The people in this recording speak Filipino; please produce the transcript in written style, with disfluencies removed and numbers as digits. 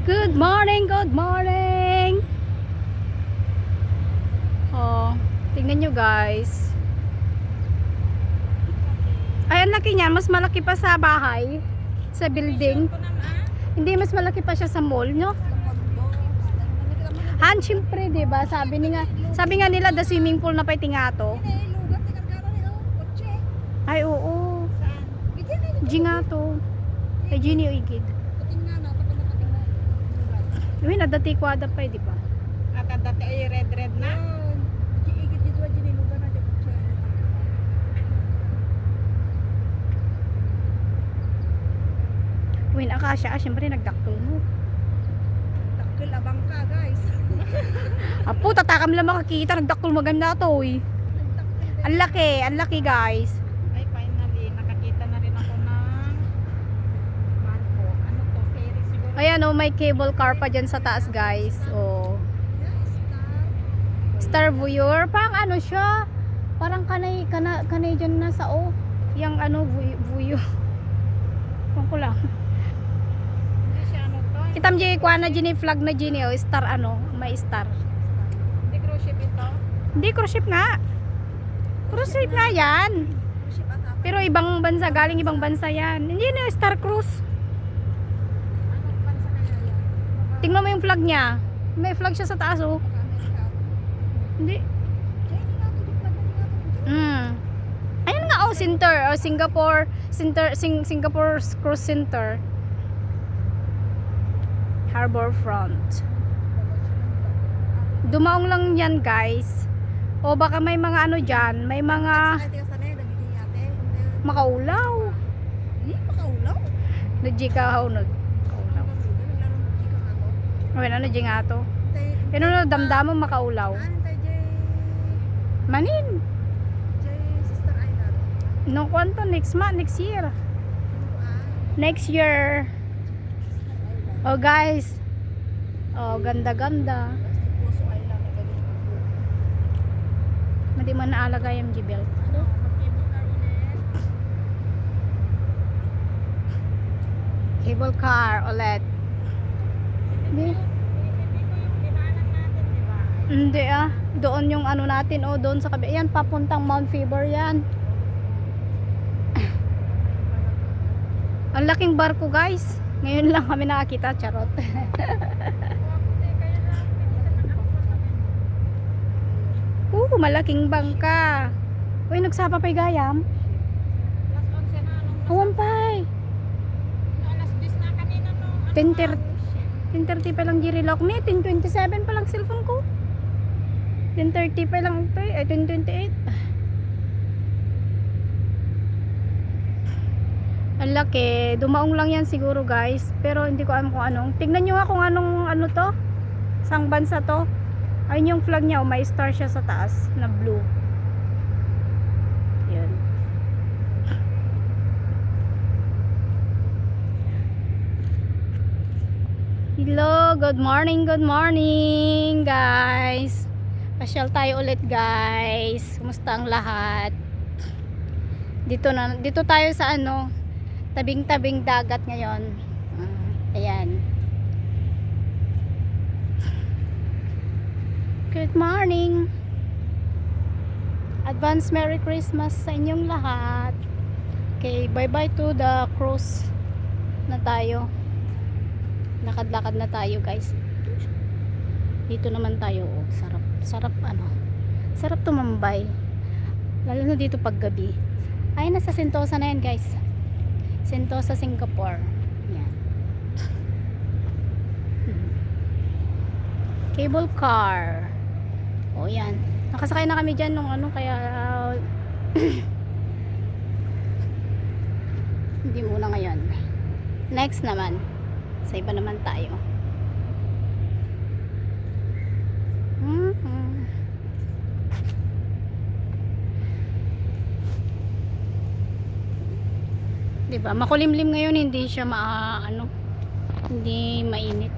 Good morning, good morning. Oh, tingnan nyo guys. Ay, ang laki niya. Mas malaki pa sa bahay. Sa building. Hindi, mas malaki pa siya sa mall, no? Han, syempre, diba? Sabi nga nila, the swimming pool na pa'y tingato. Ay, oo. Gingato. Ay, Gini o Igid. Uy, nadati kwada pa, di ba? At dati ay red na. Uy, nakasya, syempre nagdaktul mo. Dakil abang ka, guys. Apo, tatakam lang makakita, nagdaktul maganda to, uy. Ang laki guys. Ay, finally, nakakita na rin ako ng barko. Ano to? Ferry siguro. Ayan, oh, may cable car pa dyan sa taas, guys. Oh. Star viewer, parang ano siya, parang kanay dyan nasa yung ano, vuyo. Kung ko lang. Hindi siya ano to. Kitam dyan yung na dyan yung flag na dyan yung star ano, may star. Hindi cruise ship ito. Hindi, cruise ship nga. Cruise ship nga yan. Pero ibang bansa, galing ibang bansa yan. Hindi yun yung star cruise. Anong bansa kaya yan? Tingnan mo yung flag niya. May flag siya sa taas, oh. Hindi. Ayun nga, oh, center. Oh, Singapore Cruise Center. Harbor Front. Dumaong lang yan, guys. O baka may mga ano dyan, may mga makaulaw. Nagikahaw, nagkaulaw. Well, ano dyan nga to? Pero no, damdamang makaulaw. Manin. No, kwanto, next year. Next year. Oh, guys. Oh, ganda-ganda. Hindi man naalaga yung G-belt. Cable car ulit. Hindi ah. Doon yung ano natin, oh, doon sa kabi. Yan, papuntang Mount Faber yan. Ang laking barko, guys. Ngayon lang kami nakakita, charot. Malaking bangka. Uy, nagsapa pa'y gayam. Awan pa'y. 10:30 pa lang girilok ni. 10:27 pa lang cellphone ko. 10:30 pa lang ito eh. 10:28. Ang laki. Dumaong lang yan siguro, guys. Pero hindi ko alam kung anong. Tignan nyo nga kung anong ano to. Sang bansa to. Ayun yung flag niya. May star siya sa taas na blue. Yan. Hello. Good morning, guys. Pasyal tayo ulit, guys. Kumusta ang lahat? Dito tayo sa ano, tabing-tabing dagat ngayon. Ayan. Good morning. Advance Merry Christmas sa inyong lahat. Okay, bye-bye to the cruise na tayo. Lakad-lakad na tayo, guys. Dito naman tayo, oh. Sarap ano. Sarap tumambay. Lalo na dito pag gabi. Ay, nasa Sentosa na yan, guys. Sentosa, Singapore. Yan. Cable car. O, yan. Nakasakay na kami dyan nung ano, kaya hindi muna ngayon. Next naman. Sa iba naman tayo. Diba? Makulimlim ngayon, hindi siya hindi mainit.